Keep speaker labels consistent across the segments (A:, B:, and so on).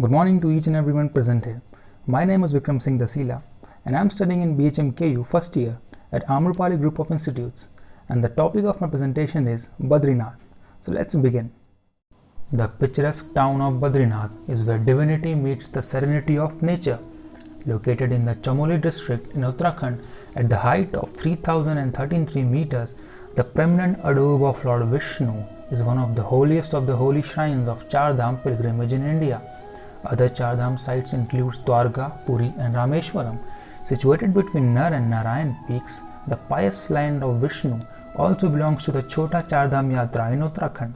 A: Good morning to each and everyone present here. My name is Vikram Dasila and I am studying in BHMKU first year at Amrapali Group of Institutes, and the topic of my presentation is Badrinath. So let's begin. The picturesque town of Badrinath is where divinity meets the serenity of nature. Located in the Chamoli district in Uttarakhand at the height of 3033 meters, the preeminent abode of Lord Vishnu is one of the holiest of the holy shrines of Char Dham pilgrimage in India. Other Char Dham sites include Dwarka, Puri and Rameshwaram. Situated between Nar and Narayan peaks, the pious land of Vishnu also belongs to the Chota Char Dham Yatra in Uttarakhand.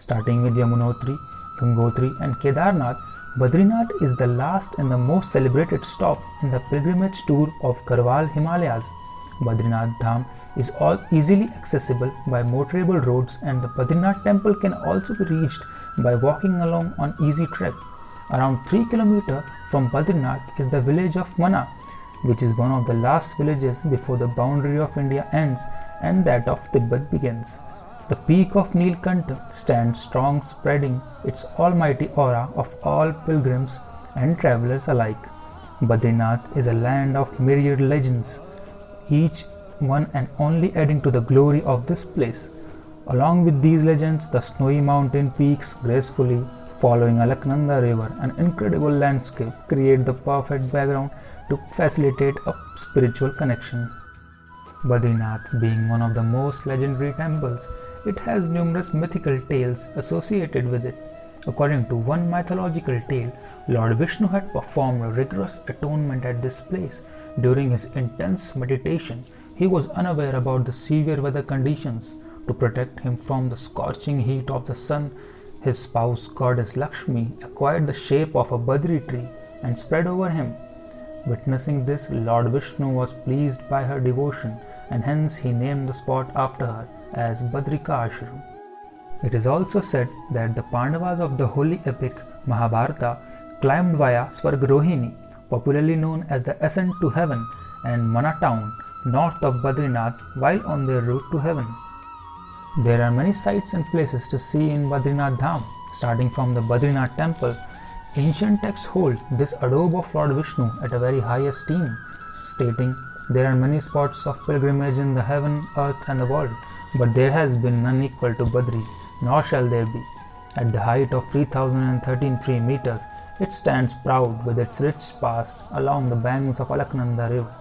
A: Starting with Yamunotri, Gangotri and Kedarnath, Badrinath is the last and the most celebrated stop in the pilgrimage tour of Garhwal Himalayas. Badrinath Dham is all easily accessible by motorable roads, and the Badrinath temple can also be reached by walking along on easy trek. Around 3 km from Badrinath is the village of Mana, which is one of the last villages before the boundary of India ends and that of Tibet begins. The peak of Nilkantha stands strong, spreading its almighty aura of all pilgrims and travelers alike. Badrinath is a land of myriad legends, each one and only adding to the glory of this place. Along with these legends, the snowy mountain peaks gracefully following Alaknanda river, an incredible landscape, create the perfect background to facilitate a spiritual connection. Badrinath being one of the most legendary temples, it has numerous mythical tales associated with it. According to one mythological tale, Lord Vishnu had performed a rigorous atonement at this place. During his intense meditation, he was unaware about the severe weather conditions. To protect him from the scorching heat of the sun, his spouse goddess Lakshmi acquired the shape of a Badri tree and spread over him. Witnessing this, Lord Vishnu was pleased by her devotion, and hence he named the spot after her as Badrika Ashram. It is also said that the Pandavas of the holy epic Mahabharata climbed via Swargarohini, popularly known as the ascent to heaven, and Mana town, north of Badrinath, while on their route to heaven. There are many sights and places to see in Badrinath Dham. Starting from the Badrinath temple, ancient texts hold this abode of Lord Vishnu at a very high esteem, stating, "There are many spots of pilgrimage in the heaven, earth and the world, but there has been none equal to Badri, nor shall there be." At the height of 3033 meters, it stands proud with its rich past along the banks of Alaknanda river.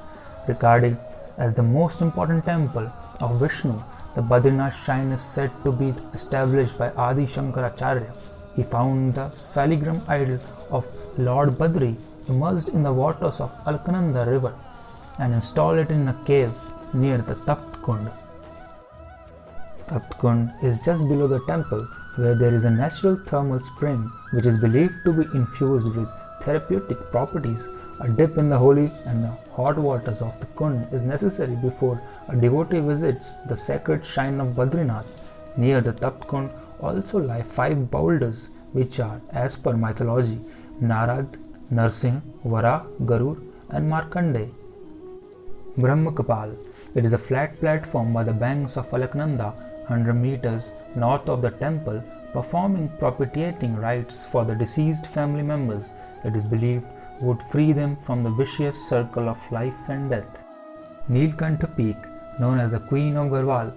A: Regarded as the most important temple of Vishnu, the Badrinath shrine is said to be established by Adi Shankaracharya. He found the saligram idol of Lord Badri immersed in the waters of Alaknanda river and installed it in a cave near the Tapt Kund. Tapt Kund is just below the temple, where there is a natural thermal spring which is believed to be infused with therapeutic properties. A dip in the holy and the hot waters of the Kund is necessary before a devotee visits the sacred shrine of Badrinath. Near the Tapt Kund also lie 5 boulders, which are, as per mythology, Narad, Narsingh, Vara, Garur and Markandeya. Brahmakapal. It is a flat platform by the banks of Alaknanda, 100 meters north of the temple, performing propitiating rites for the deceased family members. It is believed would free them from the vicious circle of life and death. Nilkantha Peak, known as the Queen of Garhwal.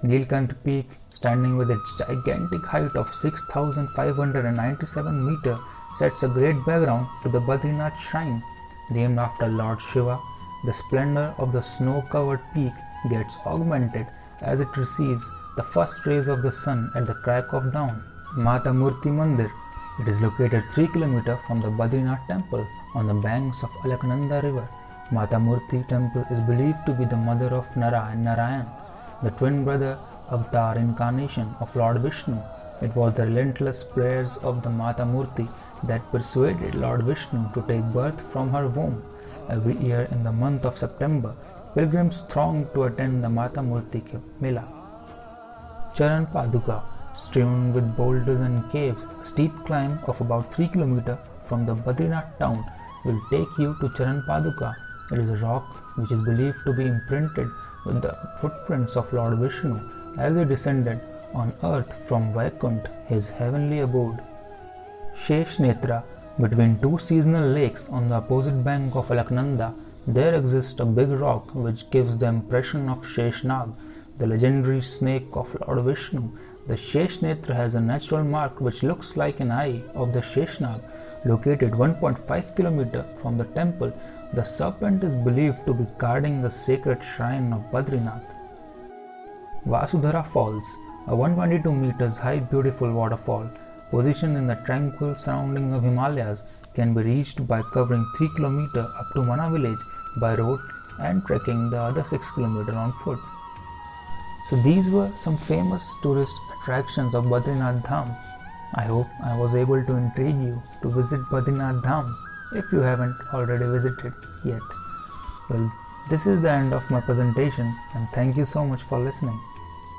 A: Nilkantha Peak, standing with its gigantic height of 6,597 meters, sets a great background to the Badrinath shrine. Named after Lord Shiva, the splendor of the snow-covered peak gets augmented as it receives the first rays of the sun at the crack of dawn. Mata Murti Mandir. It is located 3 km from the Badrinath temple on the banks of Alaknanda river. Mata Murti temple is believed to be the mother of Nara and Narayan, the twin brother avatar incarnation of Lord Vishnu. It was the relentless prayers of the Mata Murti that persuaded Lord Vishnu to take birth from her womb. Every year in the month of September, pilgrims throng to attend the Mata Murti Mela. Charan Paduka. Strewn with boulders and caves, a steep climb of about 3 km from the Badrinath town will take you to Charan Paduka. It is a rock which is believed to be imprinted with the footprints of Lord Vishnu as he descended on earth from Vaikuntha, his heavenly abode. Shesh Netra, Between two seasonal lakes on the opposite bank of Alaknanda, there exists a big rock which gives the impression of Sheshnag, the legendary snake of Lord Vishnu. The Sheshnetra has a natural mark which looks like an eye of the Sheshnag. Located 1.5 km from the temple, the serpent is believed to be guarding the sacred shrine of Badrinath. Vasudhara Falls, a 122 meters high beautiful waterfall, positioned in the tranquil surrounding of Himalayas, can be reached by covering 3 km up to Mana village by road and trekking the other 6 km on foot. So these were some famous tourist attractions of Badrinath Dham. I hope I was able to intrigue you to visit Badrinath Dham if you haven't already visited yet. Well, this is the end of my presentation and thank you so much for listening.